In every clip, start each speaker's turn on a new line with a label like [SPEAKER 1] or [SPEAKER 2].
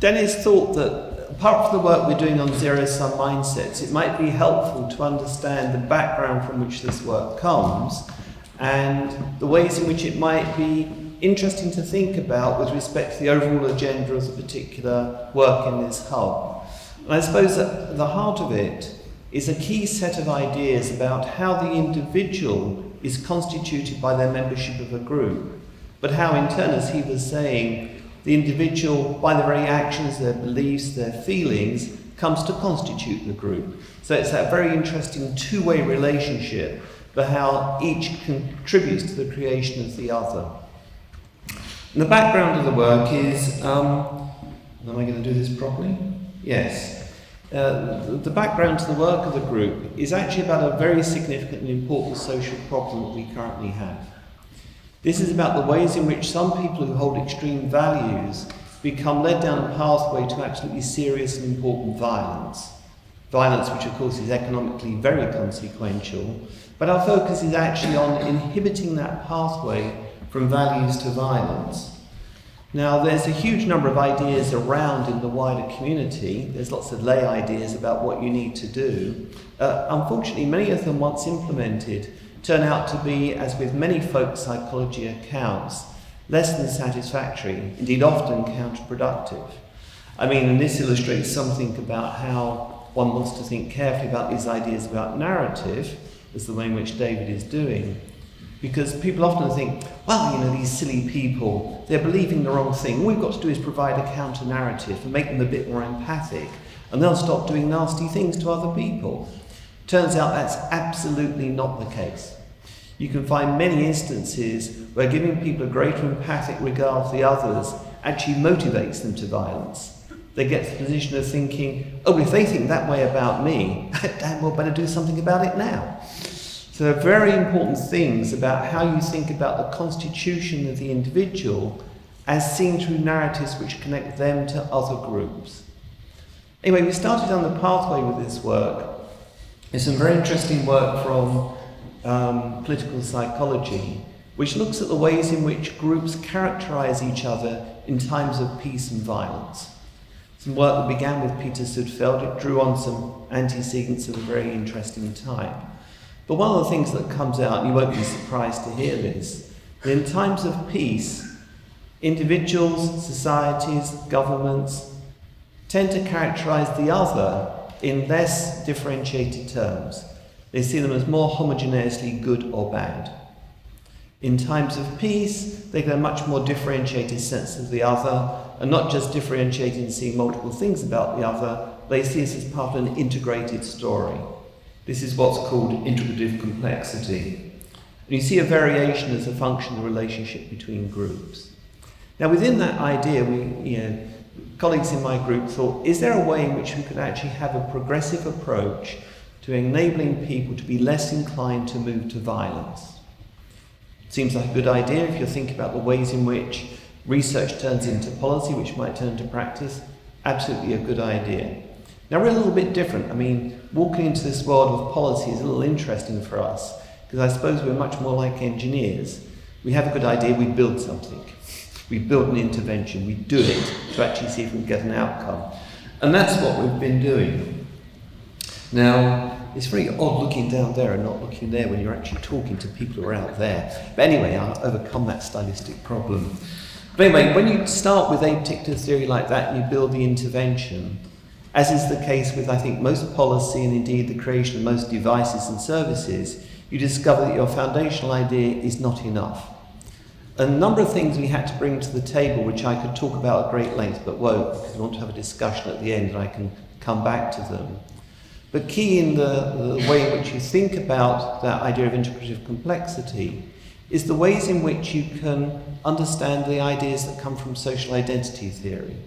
[SPEAKER 1] Dennis thought that apart from the work we're doing on zero-sum mindsets, it might be helpful to understand the background from which this work comes and the ways in which it might be interesting to think about with respect to the overall agenda of the particular work in this hub. And I suppose at the heart of it is a key set of ideas about how the individual is constituted by their membership of a group, but how in turn, as he was saying, the individual, by their very actions, their beliefs, their feelings, comes to constitute the group. So it's that very interesting two-way relationship for how each contributes to the creation of the other. And the background of the work is, am I going to do this properly? Yes. The background to the work of the group is actually about a very significant and important social problem that we currently have. This is about the ways in which some people who hold extreme values become led down a pathway to absolutely serious and important violence. Violence which of course is economically very consequential, but our focus is actually on inhibiting that pathway from values to violence. Now there's a huge number of ideas around in the wider community. There's lots of lay ideas about what you need to do. Unfortunately, many of them once implemented turn out to be, as with many folk psychology accounts, less than satisfactory, indeed often counterproductive. I mean, and this illustrates something about how one wants to think carefully about these ideas about narrative, as the way in which David is doing. Because people often think, well, these silly people, they're believing the wrong thing. All we've got to do is provide a counter-narrative and make them a bit more empathic, and they'll stop doing nasty things to other people. Turns out that's absolutely not the case. You can find many instances where giving people a greater empathic regard for the others actually motivates them to violence. They get to the position of thinking, oh, if they think that way about me, I damn well better do something about it now. So there are very important things about how you think about the constitution of the individual as seen through narratives which connect them to other groups. Anyway, we started on the pathway with this work. There's some very interesting work from political psychology, which looks at the ways in which groups characterize each other in times of peace and violence. Some work that began with Peter Sudfeld, it drew on some antecedents of a very interesting type. But one of the things that comes out, and you won't be surprised to hear this, that in times of peace, individuals, societies, governments tend to characterize the other in less differentiated terms. They see them as more homogeneously good or bad. In times of peace, they get a much more differentiated sense of the other, and not just differentiating and seeing multiple things about the other, they see us as part of an integrated story. This is what's called integrative complexity. And you see a variation as a function of the relationship between groups. Now within that idea, colleagues in my group thought, is there a way in which we could actually have a progressive approach to enabling people to be less inclined to move to violence? It seems like a good idea if you're thinking about the ways in which research turns into policy, which might turn into practice. Absolutely a good idea. Now we're a little bit different. I mean, walking into this world of policy is a little interesting for us, because I suppose we're much more like engineers. We have a good idea, we build something. We build an intervention, we do it to actually see if we can get an outcome. And that's what we've been doing. Now, it's very odd looking down there and not looking there when you're actually talking to people who are out there. But anyway, I'll overcome that stylistic problem. But anyway, when you start with a particular theory like that and you build the intervention, as is the case with, I think, most policy and indeed the creation of most devices and services, you discover that your foundational idea is not enough. A number of things we had to bring to the table, which I could talk about at great length, but won't, because I want to have a discussion at the end and I can come back to them. But key in the way in which you think about that idea of integrative complexity is the ways in which you can understand the ideas that come from social identity theory.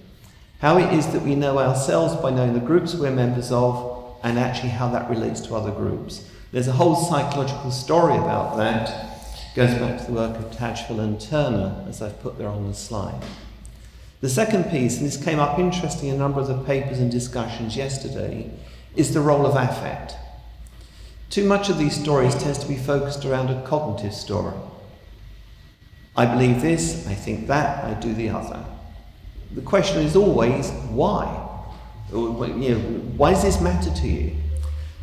[SPEAKER 1] How it is that we know ourselves by knowing the groups we're members of, and actually how that relates to other groups. There's a whole psychological story about that. It goes back to the work of Tajfel and Turner, as I've put there on the slide. The second piece, and this came up interestingly in a number of the papers and discussions yesterday, is the role of affect. Too much of these stories tends to be focused around a cognitive story. I believe this, I think that, I do the other. the question is always why? Why does this matter to you?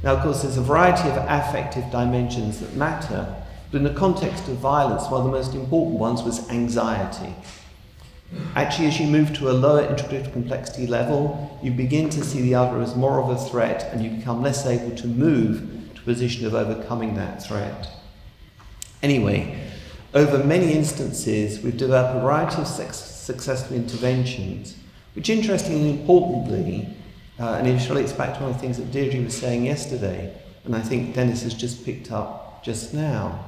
[SPEAKER 1] Now, of course, there's a variety of affective dimensions that matter, but in the context of violence, one of the most important ones was anxiety. Actually, as you move to a lower integrative complexity level, you begin to see the other as more of a threat, and you become less able to move to a position of overcoming that threat. Anyway, over many instances, we've developed a variety of successful interventions, which interestingly and importantly, and it relates back to one of the things that Deirdre was saying yesterday, and I think Dennis has just picked up just now.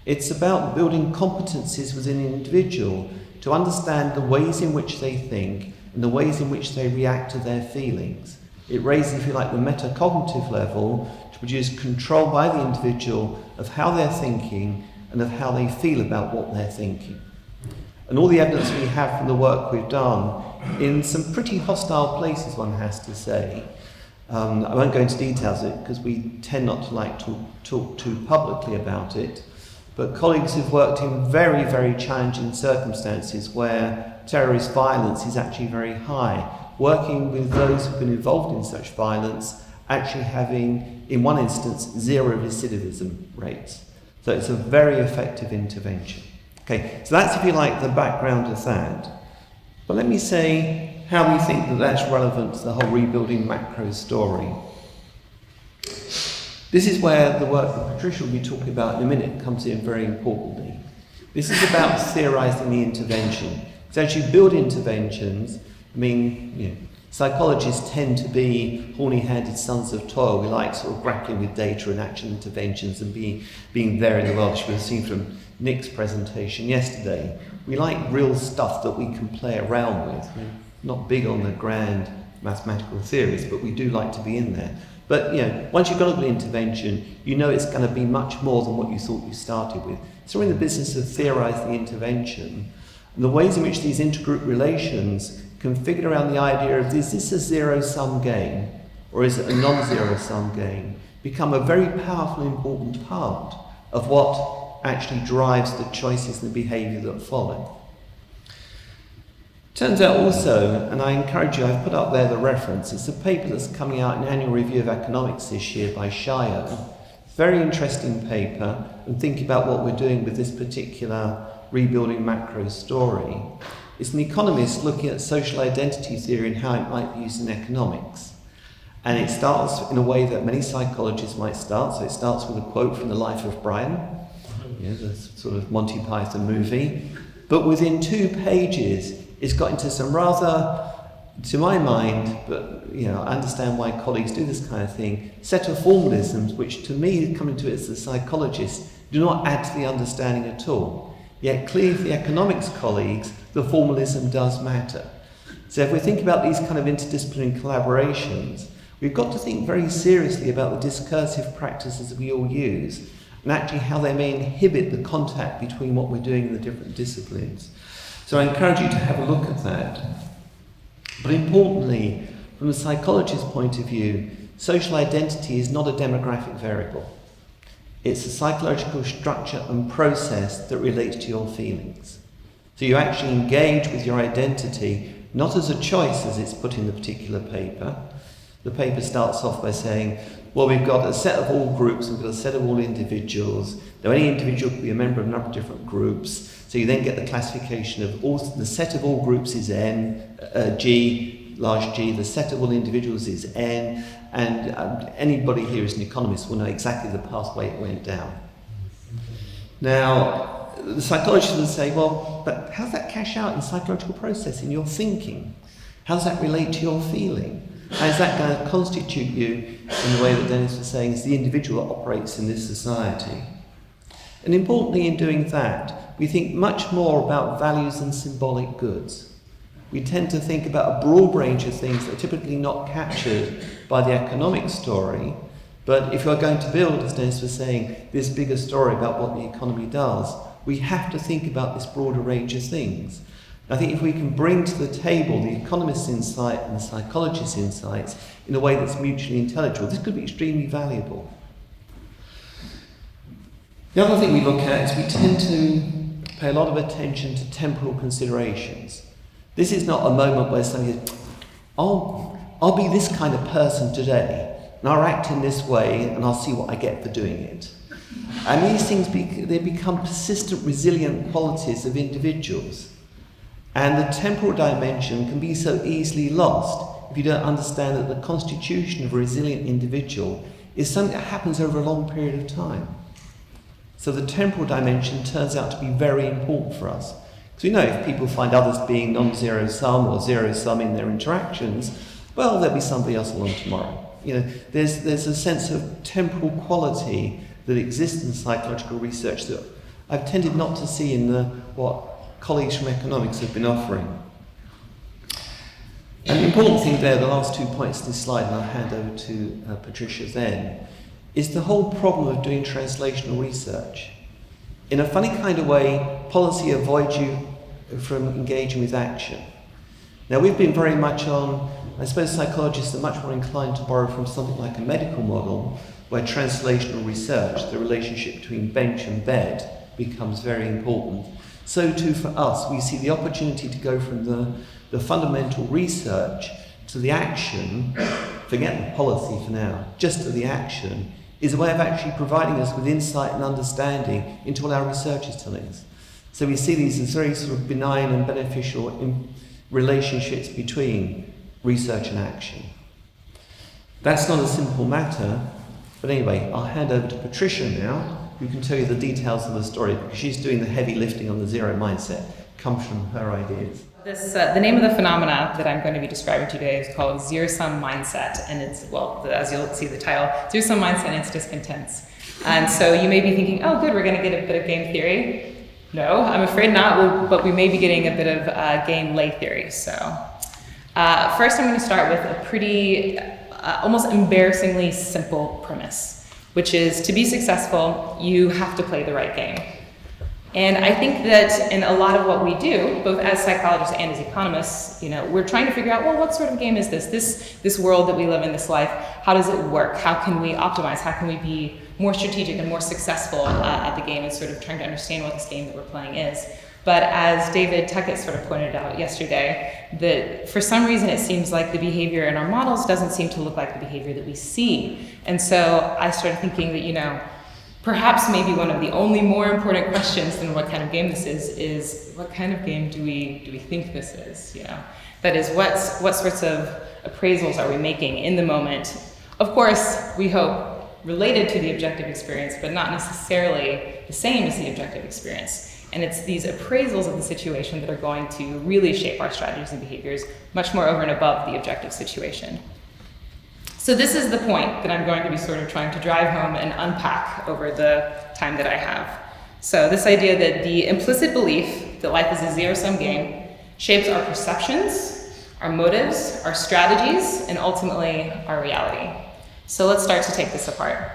[SPEAKER 1] It's about building competencies within an individual to understand the ways in which they think and the ways in which they react to their feelings. It raises, if you like, the metacognitive level to produce control by the individual of how they're thinking and of how they feel about what they're thinking. And all the evidence we have from the work we've done in some pretty hostile places, one has to say. I won't go into details of it because we tend not to like to talk too publicly about it, but colleagues who've worked in very, very challenging circumstances where terrorist violence is actually very high, working with those who've been involved in such violence, actually having, in one instance, 0 recidivism rates. So it's a very effective intervention. Okay, so that's, if you like, the background of that. But let me say how we think that that's relevant to the whole rebuilding macro story. This is where the work that Patricia will be talking about in a minute comes in very importantly. This is about theorizing the intervention. So as you build interventions, psychologists tend to be horny-handed sons of toil. We like sort of grappling with data and action interventions and being there in the world, which we've seen from Nick's presentation yesterday. We like real stuff that we can play around with. We're not big on the grand mathematical theories, but we do like to be in there. But once you've got a good intervention, you know it's going to be much more than what you thought you started with. So we're in the business of theorizing the intervention, and the ways in which these intergroup relations can figure around the idea of, is this a zero-sum game, or is it a non-zero-sum game, become a very powerful and important part of what actually drives the choices and the behaviour that follow. Turns out also, and I encourage you, I've put up there the reference, it's a paper that's coming out in the Annual Review of Economics this year by Shio. Very interesting paper, and think about what we're doing with this particular rebuilding macro story. It's an economist looking at social identity theory and how it might be used in economics. And it starts in a way that many psychologists might start. So it starts with a quote from The Life of Brian, the sort of Monty Python movie. But within 2 pages, it's got into some rather, to my mind, but I understand why colleagues do this kind of thing, set of formalisms which to me, coming to it as a psychologist, do not add to the understanding at all. Yet clearly for the economics colleagues, the formalism does matter. So if we think about these kind of interdisciplinary collaborations, we've got to think very seriously about the discursive practices that we all use, and actually how they may inhibit the contact between what we're doing in the different disciplines. So I encourage you to have a look at that. But importantly, from a psychologist's point of view, social identity is not a demographic variable. It's a psychological structure and process that relates to your feelings. So you actually engage with your identity, not as a choice as it's put in the particular paper. The paper starts off by saying, well, we've got a set of all groups, we've got a set of all individuals. Now, any individual could be a member of a number of different groups. So you then get the classification of the set of all groups is N, G, large G, the set of all individuals is N, and anybody here who's an economist will know exactly the pathway it went down. Now, the psychologist will say, well, but how does that cash out in psychological process, in your thinking? How does that relate to your feeling? How is that going to constitute you in the way that Dennis was saying, as the individual that operates in this society? And importantly, in doing that, we think much more about values and symbolic goods. We tend to think about a broad range of things that are typically not captured by the economic story, but if you're going to build, as Dennis was saying, this bigger story about what the economy does, we have to think about this broader range of things. I think if we can bring to the table the economist's insight and the psychologist's insights in a way that's mutually intelligible, this could be extremely valuable. The other thing we look at is we tend to pay a lot of attention to temporal considerations. This is not a moment where somebody says, I'll be this kind of person today, and I'll act in this way, and I'll see what I get for doing it. And these things, they become persistent, resilient qualities of individuals. And the temporal dimension can be so easily lost if you don't understand that the constitution of a resilient individual is something that happens over a long period of time. So the temporal dimension turns out to be very important for us. Because we know if people find others being non-zero sum or zero sum in their interactions, well, there'll be somebody else along tomorrow. There's a sense of temporal quality that exists in psychological research that I've tended not to see in what colleagues from economics have been offering. And the important thing there, the last 2 points in this slide, and I'll hand over to Patricia then, is the whole problem of doing translational research. In a funny kind of way, policy avoids you from engaging with action. Now, we've been very much on, I suppose psychologists are much more inclined to borrow from something like a medical model, where translational research, the relationship between bench and bed, becomes very important. So too for us, we see the opportunity to go from the fundamental research to the action, forget the policy for now, just to the action, is a way of actually providing us with insight and understanding into what our research is telling us. So we see these as very sort of benign and beneficial relationships between research and action. That's not a simple matter, but anyway, I'll hand over to Patricia now, who can tell you the details of the story, because she's doing the heavy lifting on the zero mindset. Comes from her ideas.
[SPEAKER 2] The name of the phenomena that I'm going to be describing today is called zero-sum mindset, and it's, well, as you'll see the title, zero-sum mindset and its discontents. And so you may be thinking, oh good, we're going to get a bit of game theory. No, I'm afraid not, but we may be getting a bit of game lay theory. So first I'm going to start with a pretty, almost embarrassingly simple premise, which is to be successful, you have to play the right game. And I think that in a lot of what we do, both as psychologists and as economists, we're trying to figure out, well, what sort of game is this world that we live in, this life? How does it work? How can we optimize? How can we be more strategic and more successful at the game, and sort of trying to understand what this game that we're playing is? But as David Tuckett sort of pointed out yesterday, that for some reason it seems like the behavior in our models doesn't seem to look like the behavior that we see. And so I started thinking that, perhaps maybe one of the only more important questions than what kind of game this is what kind of game do we think this is? That is, what sorts of appraisals are we making in the moment? Of course, we hope related to the objective experience, but not necessarily the same as the objective experience. And it's these appraisals of the situation that are going to really shape our strategies and behaviors much more over and above the objective situation. So this is the point that I'm going to be sort of trying to drive home and unpack over the time that I have. So this idea that the implicit belief that life is a zero-sum game shapes our perceptions, our motives, our strategies, and ultimately our reality. So let's start to take this apart.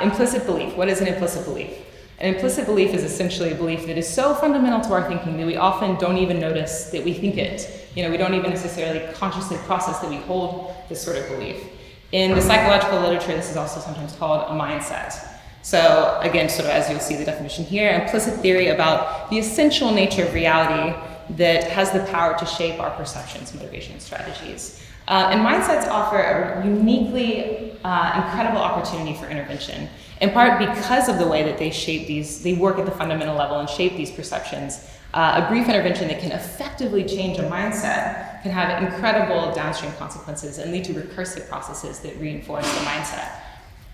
[SPEAKER 2] Implicit belief. What is an implicit belief? An implicit belief is essentially a belief that is so fundamental to our thinking that we often don't even notice that we think it. We don't even necessarily consciously process that we hold this sort of belief. In the psychological literature, this is also sometimes called a mindset. So again, sort of as you'll see the definition here, implicit theory about the essential nature of reality that has the power to shape our perceptions, motivations, strategies. And mindsets offer a uniquely incredible opportunity for intervention, in part because of the way that they work at the fundamental level and shape these perceptions. A brief intervention that can effectively change a mindset can have incredible downstream consequences and lead to recursive processes that reinforce the mindset.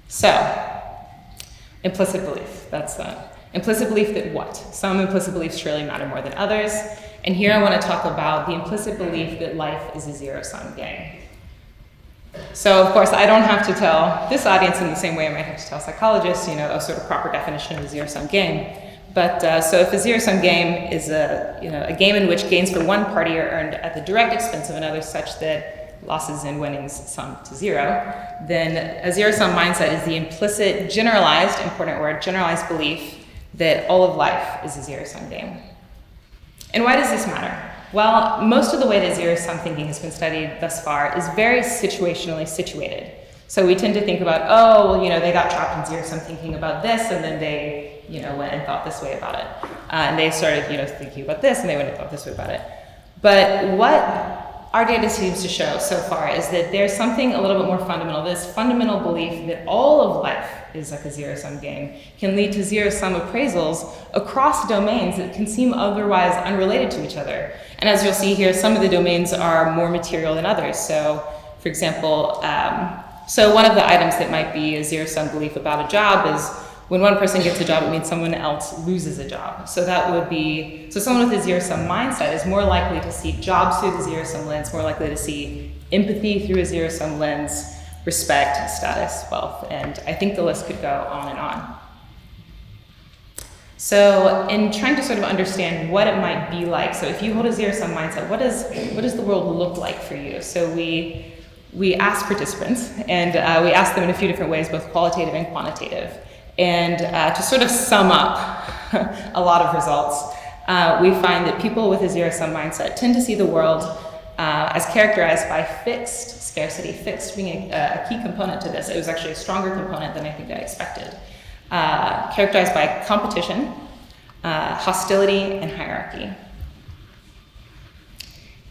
[SPEAKER 2] So, implicit belief, that's that. Implicit belief that what? Some implicit beliefs surely matter more than others. And here I want to talk about the implicit belief that life is a zero-sum game. So, of course, I don't have to tell this audience in the same way I might have to tell psychologists, a sort of proper definition of a zero-sum game. But so if a zero-sum game is a game in which gains for one party are earned at the direct expense of another, such that losses and winnings sum to zero, then a zero-sum mindset is the implicit, generalized, important word, generalized belief that all of life is a zero-sum game. And why does this matter? Well, most of the way that zero-sum thinking has been studied thus far is very situationally situated. So we tend to think about, they got trapped in zero-sum thinking about this, and then they went and thought this way about it. And they started, thinking about this, and they went and thought this way about it. But what our data seems to show so far is that there's something a little bit more fundamental. This fundamental belief that all of life is like a zero-sum game can lead to zero-sum appraisals across domains that can seem otherwise unrelated to each other. And as you'll see here, some of the domains are more material than others. So, for example, so one of the items that might be a zero-sum belief about a job is when one person gets a job, it means someone else loses a job. So that would be, so someone with a zero-sum mindset is more likely to see jobs through the zero-sum lens, more likely to see empathy through a zero-sum lens, respect, status, wealth, and I think the list could go on and on. So in trying to sort of understand what it might be like, so if you hold a zero-sum mindset, what does the world look like for you? So we asked participants, and we asked them in a few different ways, both qualitative and quantitative. And to sort of sum up a lot of results, we find that people with a zero-sum mindset tend to see the world as characterized by fixed scarcity, fixed being a key component to this. It was actually a stronger component than I think I expected. Characterized by competition, hostility, and hierarchy.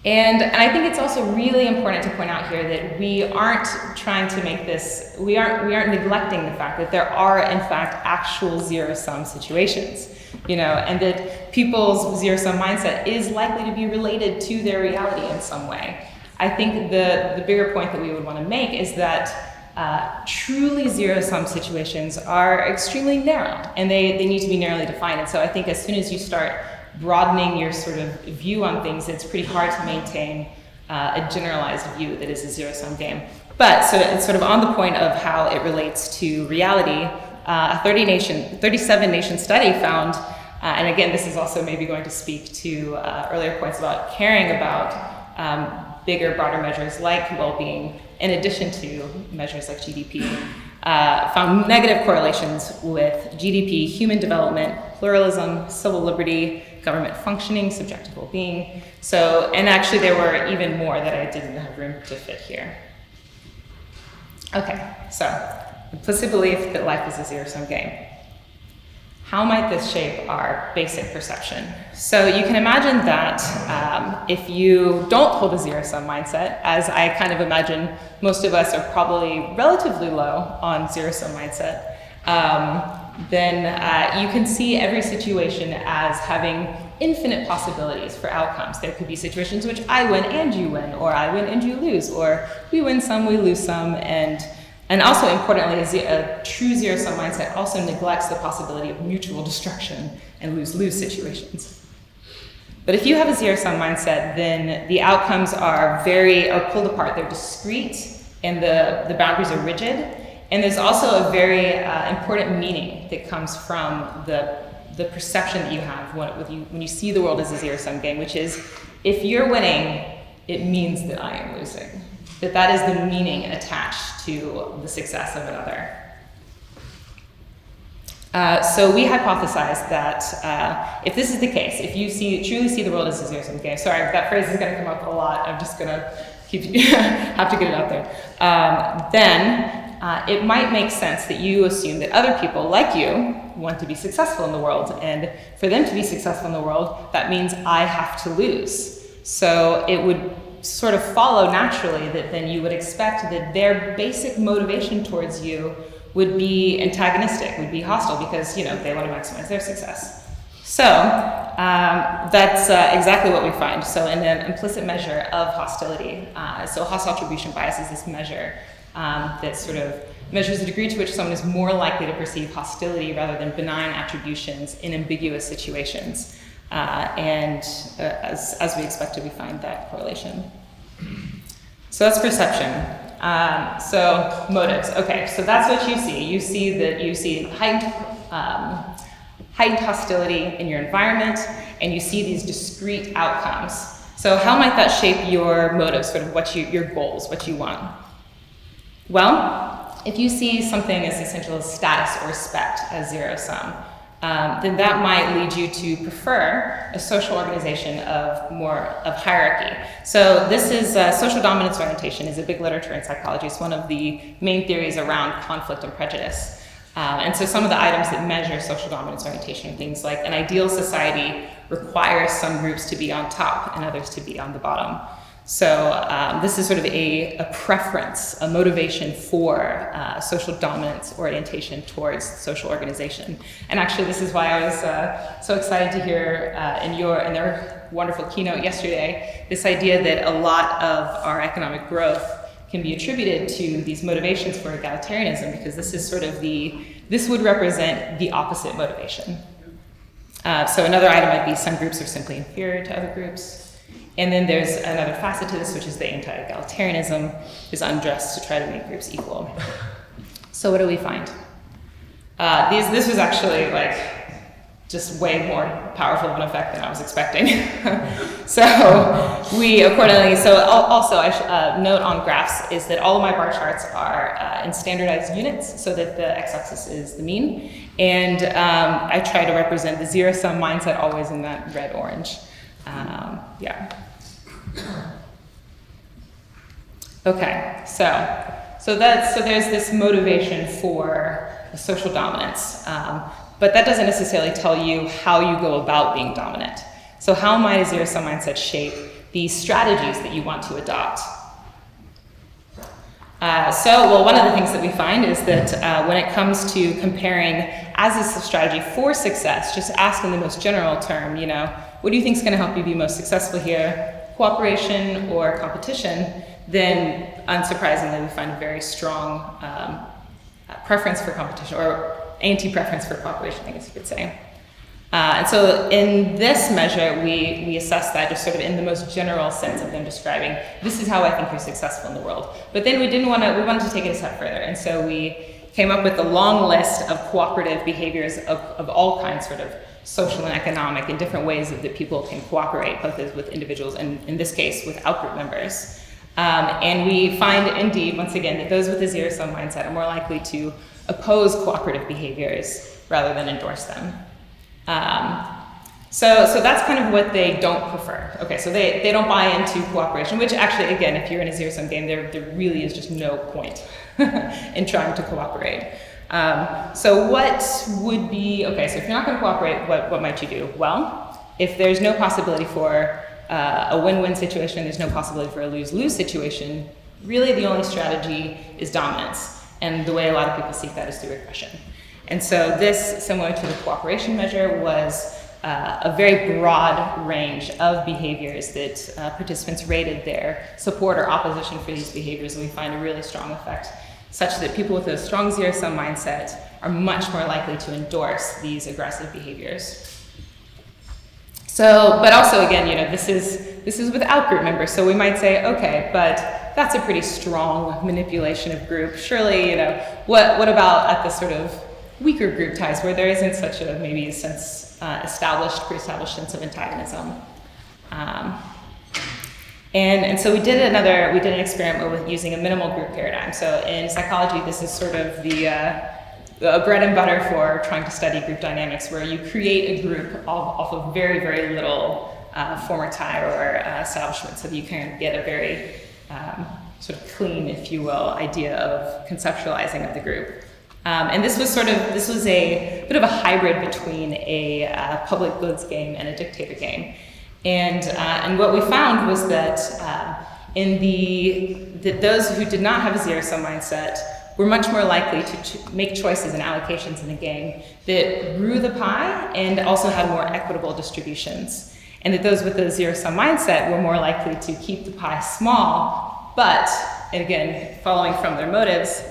[SPEAKER 2] And I think it's also really important to point out here that we aren't trying to make this, we aren't neglecting the fact that there are in fact actual zero-sum situations, you know, and that people's zero-sum mindset is likely to be related to their reality in some way. I think the bigger point that we would want to make is that truly zero-sum situations are extremely narrow, and they need to be narrowly defined. And so I think as soon as you start broadening your sort of view on things, it's pretty hard to maintain a generalized view that is a zero-sum game. But so it's sort of on the point of how it relates to reality. A 37 nation study found, and again, this is also maybe going to speak to earlier points about caring about bigger, broader measures like well-being, in addition to measures like GDP, found negative correlations with GDP, human development, pluralism, civil liberty, government functioning, subjective well-being. So, and actually there were even more that I didn't have room to fit here. Okay, so implicit belief that life is a zero-sum game. How might this shape our basic perception? So you can imagine that if you don't hold a zero-sum mindset, as I kind of imagine most of us are probably relatively low on zero-sum mindset, then you can see every situation as having infinite possibilities for outcomes. There could be situations in which I win and you win, or I win and you lose, or we win some, we lose some, and also importantly, a true zero-sum mindset also neglects the possibility of mutual destruction and lose-lose situations. But if you have a zero-sum mindset, then the outcomes are pulled apart. They're discrete, and the boundaries are rigid. And there's also a very important meaning that comes from the perception that you have when you see the world as a zero-sum game, which is, if you're winning, it means that I am losing. That is the meaning attached to the success of another. So we hypothesized that if this is the case, if you truly see the world as a zero-sum game, sorry, that phrase is going to come up a lot, I'm just going to have to get it out there, then it might make sense that you assume that other people like you want to be successful in the world, and for them to be successful in the world, that means I have to lose. So it would sort of follow naturally that then you would expect that their basic motivation towards you would be antagonistic, would be hostile, because they want to maximize their success. So that's exactly what we find. So in an implicit measure of hostility, so hostile attribution bias is this measure that sort of measures the degree to which someone is more likely to perceive hostility rather than benign attributions in ambiguous situations. And as we expected, we find that correlation. So that's perception. So motives. Okay, so that's what you see. You see heightened hostility in your environment, and you see these discrete outcomes. So how might that shape your motives, sort of your goals, what you want? Well, if you see something as essential as status or respect as zero-sum, then that might lead you to prefer a social organization of hierarchy. So this is social dominance orientation is a big literature in psychology. It's one of the main theories around conflict and prejudice. And so some of the items that measure social dominance orientation are things like an ideal society requires some groups to be on top and others to be on the bottom. So this is sort of a preference, a motivation for social dominance orientation towards social organization. And actually, this is why I was so excited to hear in their wonderful keynote yesterday, this idea that a lot of our economic growth can be attributed to these motivations for egalitarianism, because this is sort of this would represent the opposite motivation. So another item might be some groups are simply inferior to other groups. And then there's another facet to this, which is the anti-egalitarianism is undressed to try to make groups equal. So what do we find? This was actually like just way more powerful of an effect than I was expecting. So we accordingly, also I should note on graphs is that all of my bar charts are in standardized units so that the x-axis is the mean. And I try to represent the zero-sum mindset always in that red-orange. Yeah. Okay, so there's this motivation for social dominance, but that doesn't necessarily tell you how you go about being dominant. So how might a zero-sum mindset shape the strategies that you want to adopt? One of the things that we find is that when it comes to comparing as a strategy for success, just ask in the most general term, what do you think is going to help you be most successful here? Cooperation or competition? Then, unsurprisingly, we find a very strong preference for competition, or anti-preference for cooperation, I guess you could say. And so in this measure, we assess that just sort of in the most general sense of them describing, this is how I think you're successful in the world. But then we wanted to take it a step further. And so we came up with a long list of cooperative behaviors of all kinds, sort of social and economic, and different ways that people can cooperate, both as with individuals and in this case with outgroup members. And we find indeed, once again, that those with a zero-sum mindset are more likely to oppose cooperative behaviors rather than endorse them. So that's kind of what they don't prefer. Okay, so they don't buy into cooperation, which actually, again, if you're in a zero-sum game, there really is just no point in trying to cooperate. So what would be, okay, so if you're not going to cooperate, what might you do? Well, if there's no possibility for a win-win situation, there's no possibility for a lose-lose situation, really the only strategy is dominance. And the way a lot of people seek that is through aggression. And so this, similar to the cooperation measure, was a very broad range of behaviors that participants rated their support or opposition for these behaviors, and we find a really strong effect, such that people with a strong zero-sum mindset are much more likely to endorse these aggressive behaviors. So, but also again, this is with outgroup members, so we might say, okay, but that's a pretty strong manipulation of group. Surely, what about at the sort of weaker group ties where there isn't such a maybe sense pre-established sense of antagonism. And so we did an experiment with using a minimal group paradigm. So in psychology, this is sort of the bread and butter for trying to study group dynamics, where you create a group off of very, very little former tie or establishment, so that you can get a very sort of clean, if you will, idea of conceptualizing of the group. And this was a bit of a hybrid between a public goods game and a dictator game. And what we found was that that those who did not have a zero-sum mindset were much more likely to make choices and allocations in the game that grew the pie and also had more equitable distributions. And that those with a zero-sum mindset were more likely to keep the pie small, but, and again, following from their motives,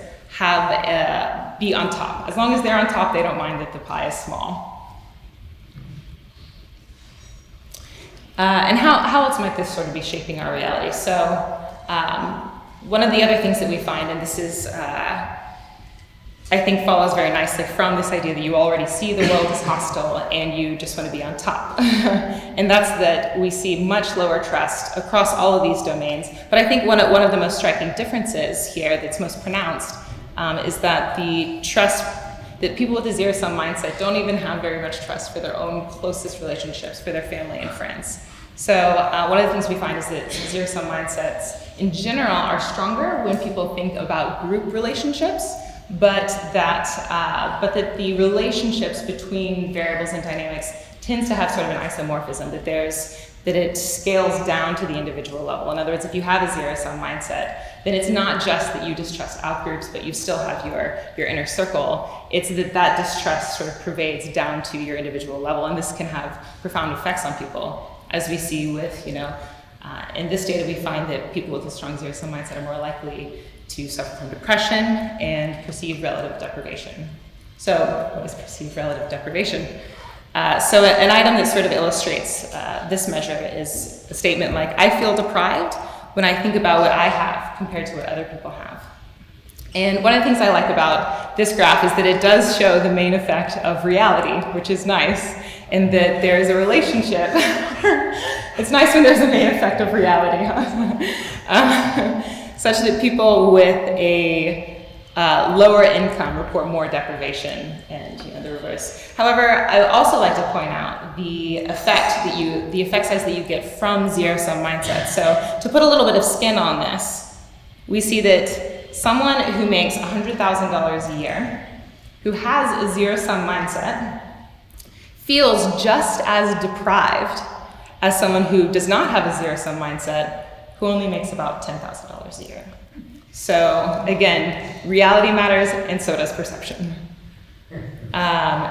[SPEAKER 2] be on top. As long as they're on top, they don't mind that the pie is small. And how else might this sort of be shaping our reality? So one of the other things that we find, and this is, I think follows very nicely from this idea that you already see the world as hostile and you just want to be on top. And that's that we see much lower trust across all of these domains. But I think one of the most striking differences here that's most pronounced is that the trust, that people with a zero-sum mindset don't even have very much trust for their own closest relationships, for their family and friends. So one of the things we find is that zero-sum mindsets in general are stronger when people think about group relationships, but that the relationships between variables and dynamics tends to have sort of an isomorphism, that it scales down to the individual level. In other words, if you have a zero-sum mindset, then it's not just that you distrust outgroups, but you still have your inner circle. It's that distrust sort of pervades down to your individual level, and this can have profound effects on people. As we see with, in this data, we find that people with a strong zero-sum mindset are more likely to suffer from depression and perceived relative deprivation. So, what is perceived relative deprivation? So an item that sort of illustrates this measure is a statement like, I feel deprived when I think about what I have compared to what other people have. And one of the things I like about this graph is that it does show the main effect of reality, which is nice, and that there is a relationship. It's nice when there's a main effect of reality, such that people with a lower income report more deprivation, and the reverse. However, I also like to point out the effect size that you get from zero-sum mindset. So to put a little bit of skin on this, we see that someone who makes $100,000 a year, who has a zero-sum mindset, feels just as deprived as someone who does not have a zero-sum mindset, who only makes about $10,000 a year. So again, reality matters, and so does perception.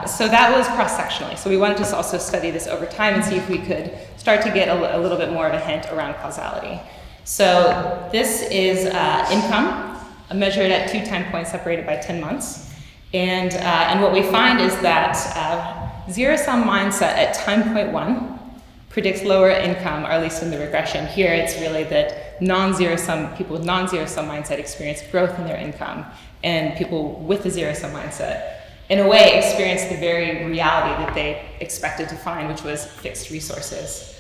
[SPEAKER 2] So that was cross-sectionally. So we wanted to also study this over time and see if we could start to get a little bit more of a hint around causality. So this is income, measured at 2 time points separated by 10 months. And what we find is that zero-sum mindset at time point 1 predicts lower income, or at least in the regression. Here it's really that people with non-zero-sum mindset experience growth in their income, and people with the zero-sum mindset, in a way, experience the very reality that they expected to find, which was fixed resources.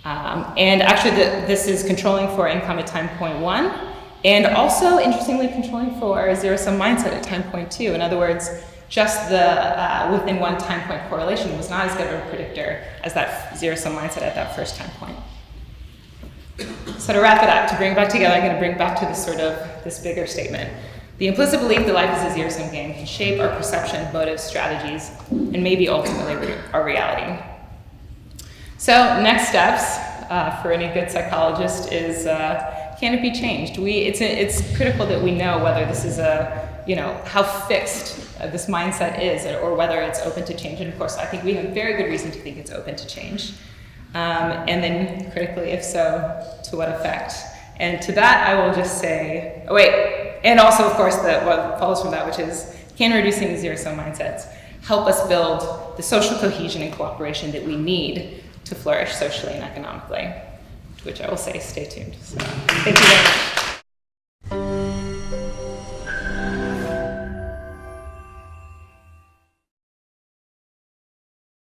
[SPEAKER 2] And actually, this is controlling for income at time point 1, and also, interestingly, controlling for zero-sum mindset at time point 2. In other words, just the within 1 time point correlation was not as good of a predictor as that zero-sum mindset at that first time point. So to wrap it up, to bring it back together, I'm going to bring back to this bigger statement. The implicit belief that life is a zero-sum game can shape our perception, motives, strategies, and maybe ultimately our reality. So next steps for any good psychologist is, can it be changed? It's critical that we know whether this is how fixed this mindset is, or whether it's open to change. And of course, I think we have very good reason to think it's open to change. And then critically, if so, to what effect? And to that, I will just say, and also, of course, what follows from that, which is, can reducing zero-sum mindsets help us build the social cohesion and cooperation that we need to flourish socially and economically? To which I will say, stay tuned. So, thank you very much.